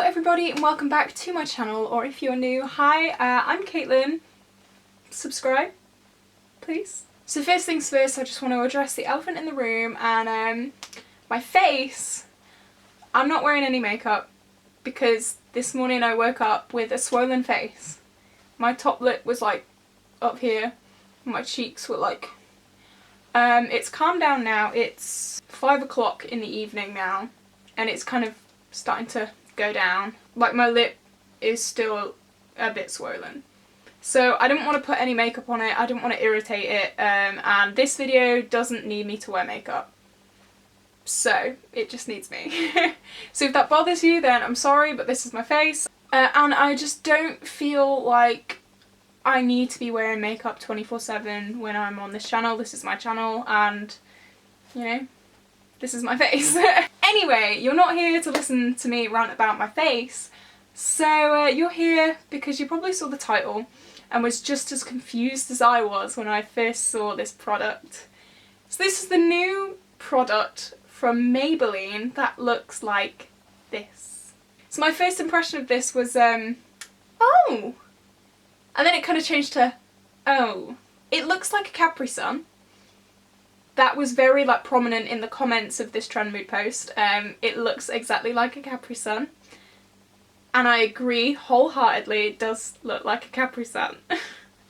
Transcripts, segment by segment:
Hello everybody and welcome back to my channel, or if you're new, hi, I'm Caitlin. Subscribe, please. So first things first, I just want to address the elephant in the room and my face. I'm not wearing any makeup because this morning I woke up with a swollen face. My top lip was like up here, my cheeks were like... it's calmed down now. It's 5 o'clock in the evening now and it's kind of starting to go down. Like my lip is still a bit swollen. So I didn't want to put any makeup on it, I didn't want to irritate it, and this video doesn't need me to wear makeup. So it just needs me. So if that bothers you then I'm sorry, but this is my face. And I just don't feel like I need to be wearing makeup 24/7 when I'm on this channel. This is my channel and, you know, this is my face. Anyway, you're not here to listen to me rant about my face, so you're here because you probably saw the title and was just as confused as I was when I first saw this product. So this is the new product from Maybelline that looks like this. So my first impression of this was, oh! And then it kind of changed to, oh. It looks like a Capri-Sun. That was very like prominent in the comments of this Trendmood post. It looks exactly like a Capri-Sun. And I agree wholeheartedly, it does look like a Capri-Sun.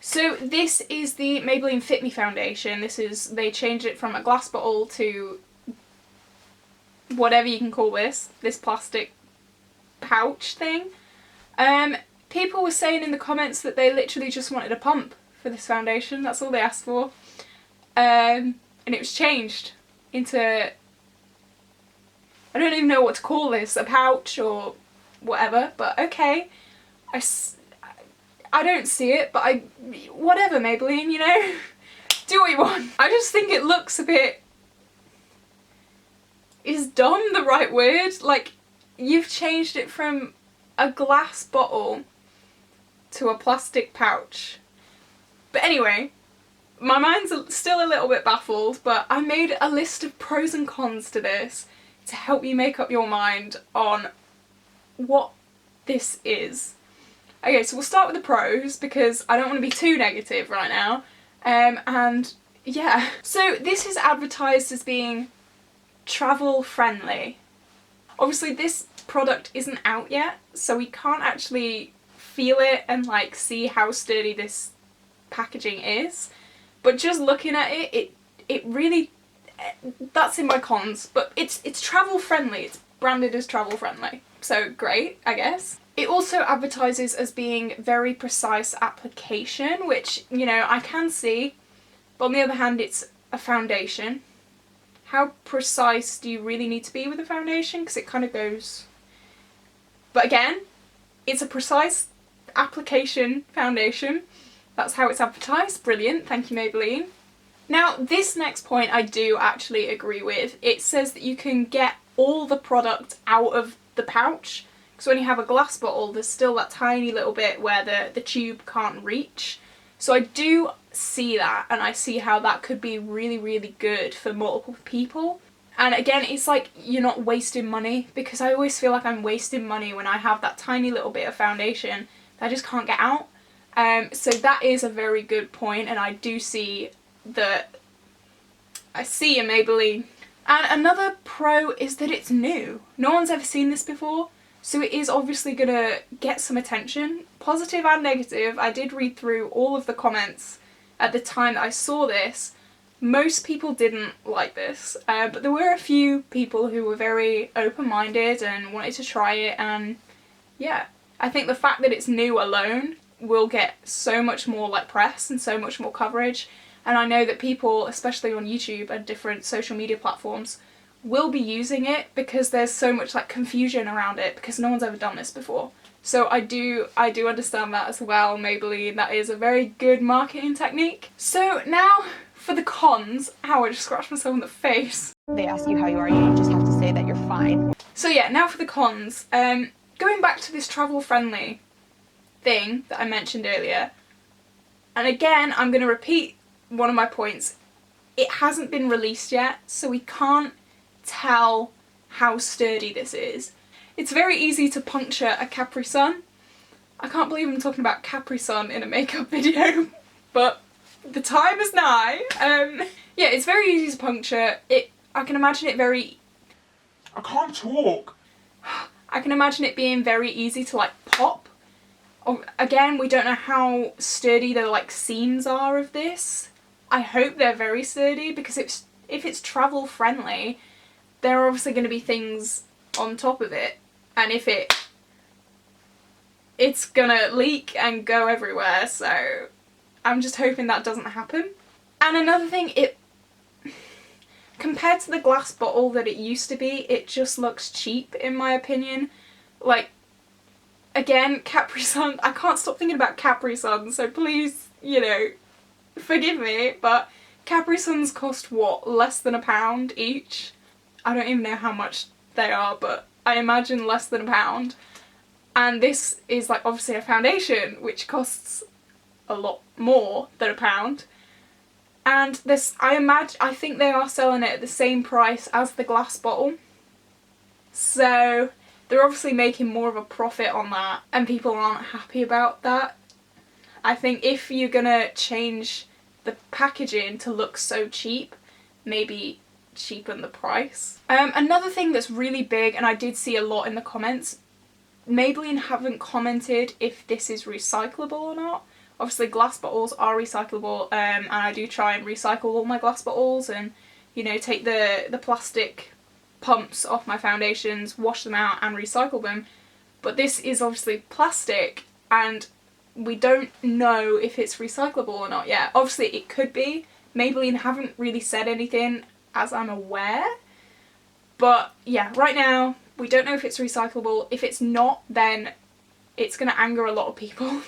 So this is the Maybelline Fit Me Foundation. They changed it from a glass bottle to whatever you can call this plastic pouch thing. People were saying in the comments that they literally just wanted a pump for this foundation. That's all they asked for. And it was changed into, I don't even know what to call this, a pouch or whatever, but okay. I don't see it, but whatever Maybelline, you know? Do what you want. I just think it looks a bit... Is dumb the right word? Like, you've changed it from a glass bottle to a plastic pouch. But anyway, my mind's still a little bit baffled, but I made a list of pros and cons to this to help you make up your mind on what this is. Okay, so we'll start with the pros because I don't want to be too negative right now. And yeah. So this is advertised as being travel friendly. Obviously this product isn't out yet, so we can't actually feel it and like see how sturdy this packaging is. But just looking at it, it really, that's in my cons, but it's travel friendly, it's branded as travel friendly, so great, I guess. It also advertises as being very precise application, which, you know, I can see, but on the other hand it's a foundation. How precise do you really need to be with a foundation? Because it kind of goes... But again, it's a precise application foundation. That's how it's advertised. Brilliant, thank you Maybelline. Now this next point I do actually agree with. It says that you can get all the product out of the pouch, because when you have a glass bottle there's still that tiny little bit where the tube can't reach. So I do see that, and I see how that could be really, really good for multiple people. And again, it's like you're not wasting money, because I always feel like I'm wasting money when I have that tiny little bit of foundation that I just can't get out. So that is a very good point, and I do see that I see a Maybelline. And another pro is that it's new. No one's ever seen this before, so it is obviously gonna get some attention, positive and negative. I did read through all of the comments at the time that I saw this. Most people didn't like this, but there were a few people who were very open-minded and wanted to try it, and yeah. I think the fact that it's new alone will get so much more like press and so much more coverage, and I know that people, especially on YouTube and different social media platforms, will be using it because there's so much like confusion around it because no one's ever done this before. So I do understand that as well, Maybelline. That is a very good marketing technique. So now for the cons. Ow, I just scratched myself in the face. They ask you how you are, you just have to say that you're fine. So yeah, now for the cons. Going back to this travel friendly thing that I mentioned earlier, and again I'm going to repeat one of my points. It hasn't been released yet, so we can't tell how sturdy this is. It's very easy to puncture a Capri-Sun. I can't believe I'm talking about Capri-Sun in a makeup video, but the time is nigh. Yeah, it's very easy to puncture. I can imagine it very... I can't talk. I can imagine it being very easy to like pop. Again, we don't know how sturdy the like seams are of this. I hope they're very sturdy, because if it's travel friendly, there are obviously going to be things on top of it, and if it's gonna leak and go everywhere, so I'm just hoping that doesn't happen. And another thing, compared to the glass bottle that it used to be, it just looks cheap in my opinion. Like, again, Capri-Sun, I can't stop thinking about Capri-Sun, so please, you know, forgive me, but Capri-Suns cost what, less than £1 each? I don't even know how much they are, but I imagine less than £1. And this is like obviously a foundation which costs a lot more than £1. And this, I think they are selling it at the same price as the glass bottle. So they're obviously making more of a profit on that, and people aren't happy about that. I think if you're gonna change the packaging to look so cheap, maybe cheapen the price. Another thing that's really big, and I did see a lot in the comments, Maybelline haven't commented if this is recyclable or not. Obviously glass bottles are recyclable, and I do try and recycle all my glass bottles and, you know, take the plastic pumps off my foundations, wash them out and recycle them. But this is obviously plastic, and we don't know if it's recyclable or not yet. Obviously it could be. Maybelline haven't really said anything as I'm aware. But yeah, right now we don't know if it's recyclable. If it's not, then it's going to anger a lot of people.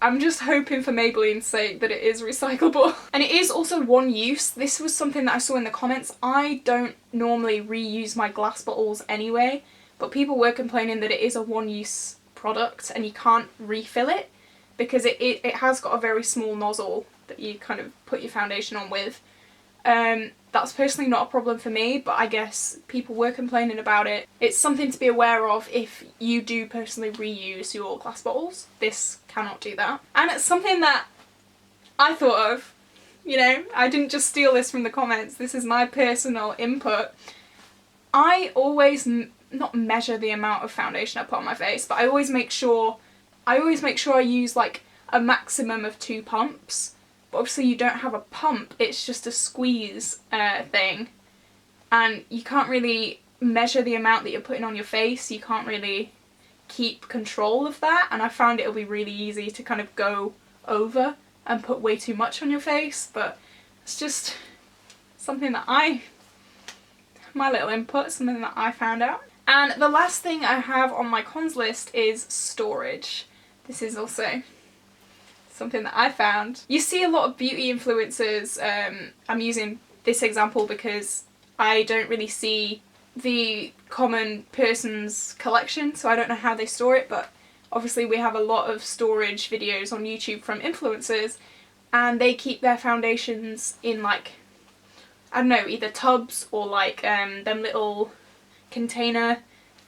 I'm just hoping for Maybelline's sake that it is recyclable. And it is also one use. This was something that I saw in the comments. I don't normally reuse my glass bottles anyway, but people were complaining that it is a one-use product and you can't refill it, because it has got a very small nozzle that you kind of put your foundation on with. That's personally not a problem for me, but I guess people were complaining about it. It's something to be aware of if you do personally reuse your glass bottles. This cannot do that. And it's something that I thought of, you know, I didn't just steal this from the comments, this is my personal input. I always not measure the amount of foundation I put on my face, but I always make sure I use like a maximum of 2 pumps. But obviously you don't have a pump, it's just a squeeze thing, and you can't really measure the amount that you're putting on your face, you can't really keep control of that, and I found it'll be really easy to kind of go over and put way too much on your face. But it's just something that my little input, something that I found out. And the last thing I have on my cons list is storage. This is also something that I found. You see a lot of beauty influencers, I'm using this example because I don't really see the common person's collection, so I don't know how they store it, but obviously we have a lot of storage videos on YouTube from influencers, and they keep their foundations in like, I don't know, either tubs or like them little container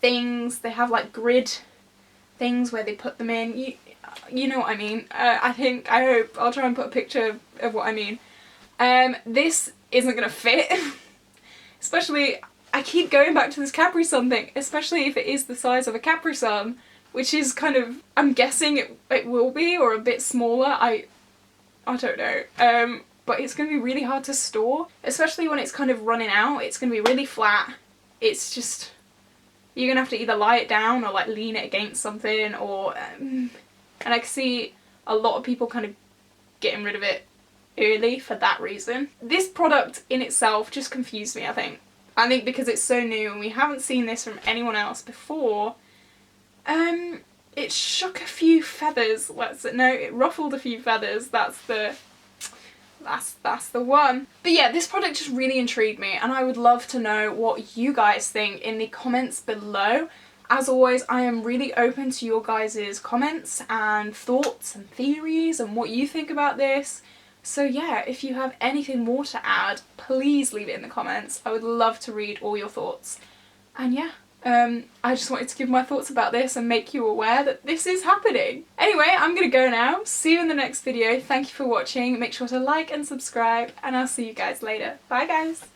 things. They have like grid things where they put them in. You know what I mean. I hope, I'll try and put a picture of what I mean. This isn't going to fit. Especially, I keep going back to this Capri-Sun thing, especially if it is the size of a Capri-Sun, which is kind of, I'm guessing it will be, or a bit smaller. I don't know. But it's going to be really hard to store, especially when it's kind of running out. It's going to be really flat. It's just, you're going to have to either lie it down or like lean it against something, or and I can see a lot of people kind of getting rid of it early for that reason. This product in itself just confused me, I think. I think because it's so new and we haven't seen this from anyone else before, it shook a few feathers. It ruffled a few feathers. That's the one. But yeah, this product just really intrigued me, and I would love to know what you guys think in the comments below. As always, I am really open to your guys' comments and thoughts and theories and what you think about this. So yeah, if you have anything more to add, please leave it in the comments. I would love to read all your thoughts. And yeah, I just wanted to give my thoughts about this and make you aware that this is happening. Anyway, I'm gonna go now. See you in the next video. Thank you for watching. Make sure to like and subscribe, and I'll see you guys later. Bye guys!